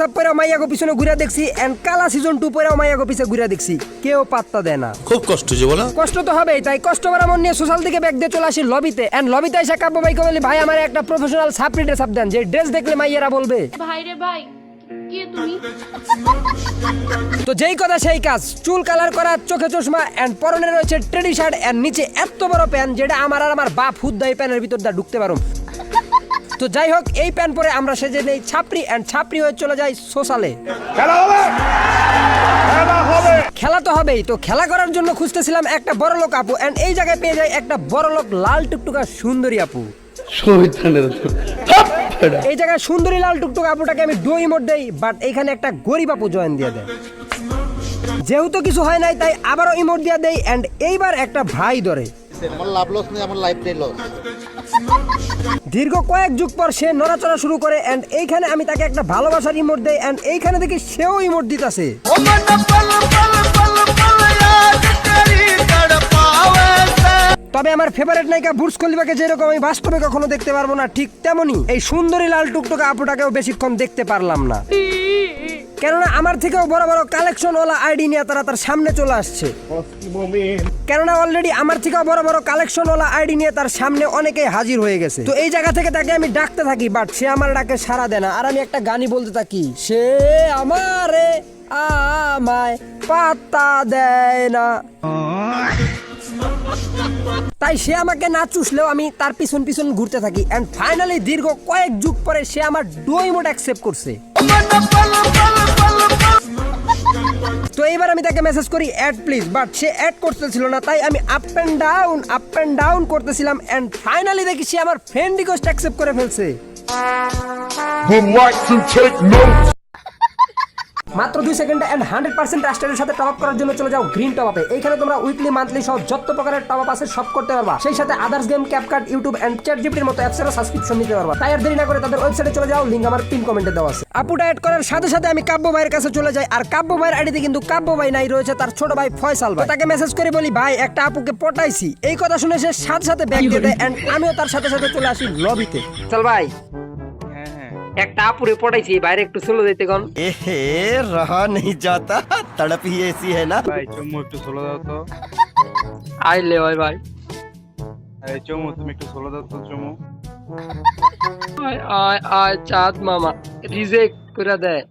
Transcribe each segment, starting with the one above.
Dress up পরেও মাইয়াকে পিছনে ঘুরে দেখছি এন্ড কালা সিজন 2 পরেও মাইয়াকে পিছে ঘুরে দেখছি, কেউ পাত্তা দেয় না। খুব কষ্ট যে বলো। কষ্ট তো হবেই, তাই কষ্ট করা মন নিয়ে সোশ্যাল দিকে ব্যাগ দিয়ে চলে আসি লবিতে এন্ড লবিতে এসে কাব্য ভাইকে বলি, ভাই আমার একটা প্রফেশনাল সাপ্রি ড্রেস আপ দেন, যে ড্রেস দেখলে মাইয়ারা বলবে ভাই রে ভাই, কে তুমি? তো যেই কথা সেই কাজ, চুল কালার করা, চোখে চশমা এন্ড পরনে রয়েছে ট্রেডি শার্ট এন্ড নিচে এত বড় প্যান্ট যেটা আমার আর আমার বাপ হুদ্দাই প্যানের ভিতর দা ঢুকতে পারুম। তো যাই হোক, এই প্যান্ট পরে আমরা সেজে নেই ছাপরি এন্ড ছাপরি হয়ে চলে যাই সোশ্যালে। খেলা তো হবেই, তো খেলা করার জন্য খুঁজতেছিলাম একটা বড় লোক আপু এন্ড এই জায়গায় পেয়ে যাই একটা বড় লোক লাল টুকটুকা সুন্দরী আপু। এই জায়গায় সুন্দরী লাল টুকটুক আপুটাকে আমি ডো ইমোট দেই, বাট এইখানে একটা গরিব আপু জয়েন দিয়ে দেয়। যেহেতু কিছু হয় নাই তাই আবারও ইমোট দিয়ে দেই এন্ড এইবার একটা ভাই ধরে। আমার লাভ লস নেই, আমার লাইফটাই লস। দীর্ঘ কয়েক যুগ পর সে নড়াচড়া শুরু করে এন্ড এইখানে আমি তাকে একটা ভালোবাসার ইমোট দেই এন্ড এইখানে দেখি সেও ইমোট দিতেছে। তবে আমার ফেভারিট নায়িকা বুর্জ খলিফাকে যেরকম আমি বাস্তবে কখনো দেখতে পারবো না, ঠিক তেমনি এই সুন্দরী লাল টুকটুকা আপুটাকেও বেশিক্ষণ দেখতে পারলাম না, কেননা আমার থেকেও বড় বড় কালেকশন ওলা আইডি নিয়ে তারা তার সামনে চলে আসছে। কেননা অলরেডি আমার থেকেও বড় বড় কালেকশন ওলা আইডি নিয়ে তার সামনে অনেকেই হাজির হয়ে গেছে। তো এই জায়গা থেকে তাকে আমি ডাকতে থাকি, বাট সে আমার ডাকে সাড়া দেয় না, আর আমি একটা গানই বলতে থাকি, সে আমারে আমায় পাত্তা দেয় না। তাই সে আমাকে না চুষলেও আমি তার পিছন পিছন ঘুরতে থাকি এন্ড ফাইনালি দীর্ঘ কয়েক যুগ পরে সে আমার ডো ইমোট অ্যাকসেপ্ট করছে। তো এইবার আমি তাকে মেসেজ করি অ্যাড প্লিজ, বাট সে অ্যাড করতেছিল না, তাই আমি আপ এন্ড ডাউন করতেছিলাম এন্ড ফাইনালি দেখি সে আমার ফ্রেন্ড রিকোয়েস্ট অ্যাকসেপ্ট করে ফেলছে। মাত্র 2 সেকেন্ডে এন্ড 100% ট্রাস্টেডের সাথে টপ আপ করার জন্য চলে যাও গ্রিন টপ আপে। এইখানে তোমরা উইকলি মান্থলি সহ যত প্রকারের টপ আপ আছে সব করতে পারবা, সেই সাথে others game, CapCut, YouTube and চ্যাট জিপিটির মতো অ্যাপসেরও সাবস্ক্রিপশন নিতে পারবা। তাই আর দেরি না করে তাদের ওয়েবসাইটে চলে যাও, লিংক আমার পিন কমেন্টে দেওয়া আছে। আপুটা অ্যাড করার সাথে সাথে আমি কাব্য ভাইয়ের কাছে চলে যাই, আর কাব্য ভাইয়ের আইডিতে কিন্তু কাব্য ভাই নাই, রয়েছে তার ছোট ভাই ফয়সাল ভাই। তাকে মেসেজ করে বলি, ভাই একটা আপুকে পটাইছি। এই কথা শুনে সে সাথে সাথে ব্যাক দিয়ে দেয় এন্ড আমিও তার সাথে সাথে চলে আসি লবিতে। চল ভাই, একটা আপুরে পটাইছি, বাইরে একটু চলে যেতে কোন। এহে রহা नहीं जाता, तड़प ही ऐसी है ना। ভাই চুমু একটু সোলো দাও তো। আইলে ভাই ভাই, আরে চুমু তুমি একটু সোলো দাও তো চুমু। আয় আয় আয় চাঁদ মামা রিজেক্ট করে দেয়।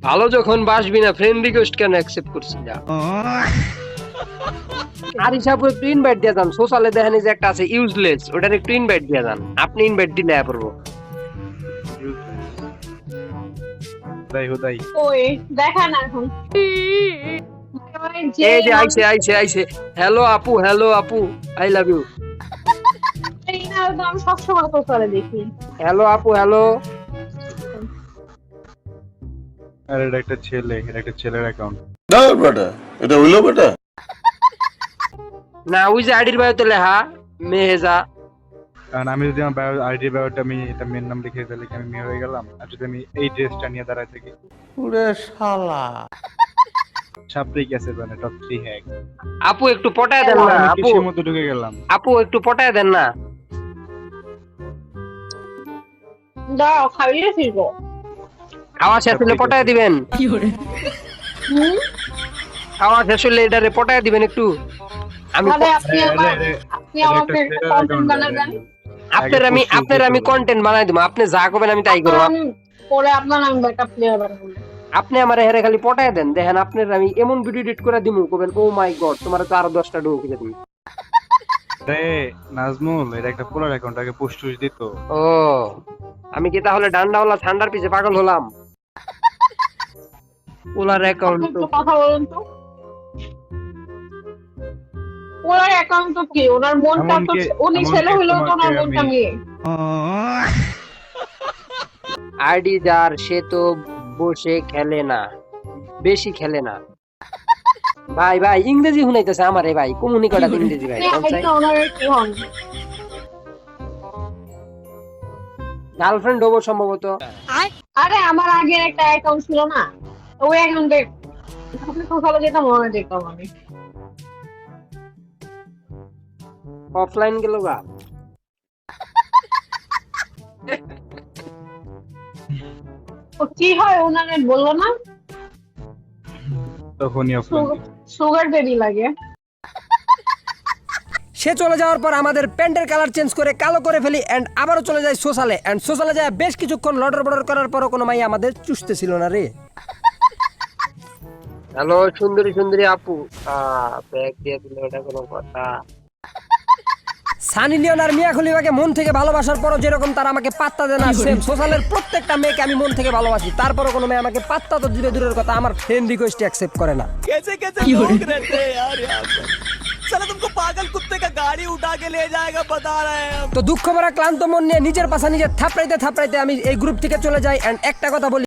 ভালো যখন বাসবি না, ফ্রেন্ড রিকোয়েস্ট কেন অ্যাকসেপ্ট করছিস না? আর হিসাবে একটু ইনভাইট দিয়ে দেন, সোশ্যালে দেখেন যে একটা আছে ইউজলেস, ওটার একটু ইনভাইট দিয়ে দেন। আপনি ইনভাইট দিলে পড়বো। দাই হুদাই ওই দেখা না এখন। এই যে আইছে। হ্যালো আপু আই লাভ ইউ। আমি সবসময় তো করে দেখি। হ্যালো আপু, হ্যালো। আরে এটা একটা ছেলে, এটা একটা ছেলের অ্যাকাউন্ট। না বেটা, এটা হইলো বেটা। না ওই যে আইডির বায়োতে লেখা মেহেজা। কারণ আমি যদি আমার আইডি বায়োটা আমি এটা মেন নাম লিখে দিলে আমি মেয়ে হয়ে গেলাম, আর যদি আমি এই ড্রেসটা নিয়ে দাঁড়ায় থাকি ওরে শালা সাপড়ি গেছে মানে টপ 3 হ্যাক। আপু একটু পটায় দেন না আমি আপু, কিসের মধ্যে ঢুকে গেলাম। আপু একটু পটায় দেন না। দাও খাইয়ে ফিরবো। খাওয়া শেষ হলে পটায় দিবেন। খাওয়া শেষ হলে এটারে পটায় দিবেন একটু। আমি তাহলে আপনি আমাকে একটা কন্টেন্ট বানাবেন। আপনার আমি কন্টেন্ট বানাই দিব, আপনি যা করবেন আমি তাই করব। পরে আপনার আমি ব্যাকআপ প্লেয়ার বানাবো। আপনি আমারে হেরে খালি পটায় দেন, দেখেন আপনার আমি এমন ভিডিও এডিট করে দিমু, কবেন ও মাই গড তোমার তো আরো 10টা ঢোক দিতে তুমি। রে নাজমুল, এটা একটা পোলার অ্যাকাউন্ট, আগে পোস্ট দিত। ও আমি কি তাহলে ডান্ডাওয়ালা ঠান্ডার পিছে পাগল হলাম? পোলার অ্যাকাউন্ট একটু কথা বলুন তো। ওনার অ্যাকাউন্ট তো কি, ওনার মনটা তো উনি ছেলে হলো তো ওনার মনটা মেয়ে। আইডি যার সে তো বসে খেলে না, বেশি খেলে না। ভাই ইংরেজি শুনাইতেছে আমারে ভাই, কমিউনিকেট ইংরেজি ভাই। ওনার কি হন? গার্লফ্রেন্ড হবো সম্ভবত। আরে আমার আগের একটা অ্যাকাউন্ট ছিল না, ওই অ্যাকাউন্টে আপনি সকালে যেতাম মনে যেতাম আমি। অফলাইন গেল গা। ও কি হয় ওনারে বললো না? তখনই অফলাইন সুগার বেবি লাগে। সে চলে যাওয়ার পর আমাদের প্যান্টের কালার চেঞ্জ করে কালো করে ফেলি এন্ড আবারও চলে যাই সোশ্যালে এন্ড সোশ্যালে যায় বেশ কিছুক্ষণ লটর বটর করার পরও কোনো মাই আমাদের চুষতে ছিল না রে। হ্যালো সুন্দরী সুন্দরী আপু, ব্যাগ দিয়ে দিলে ওটা কোনো কথা? সানি লিওন আর মিয়া খলিফাকে মন থেকে ভালোবাসার পরও যেরকম তারা আমাকে পাত্তা দেয় না, সেম সোশ্যালের প্রত্যেকটা মেয়েকে আমি মন থেকে ভালোবাসি, তারপরও কোনো মেয়ে আমাকে পাত্তা তো দিবে দূরের কথা, আমার ফ্রেন্ড রিকোয়েস্ট অ্যাকসেপ্ট করে না। कैसे कैसे लोग रहते हैं यार यहाँ पर साला तुमको पागल कुत्ते का गाड़ी उठा के ले जाएगा बता रहे हैं हम। তো দুঃখ ভরা ক্লান্ত মন নিয়ে নিজের পাশা নিজে থাপড়াইতে থাপড়াইতে আমি এই গ্রুপ থেকে চলে যাই এন্ড একটা কথা বলি,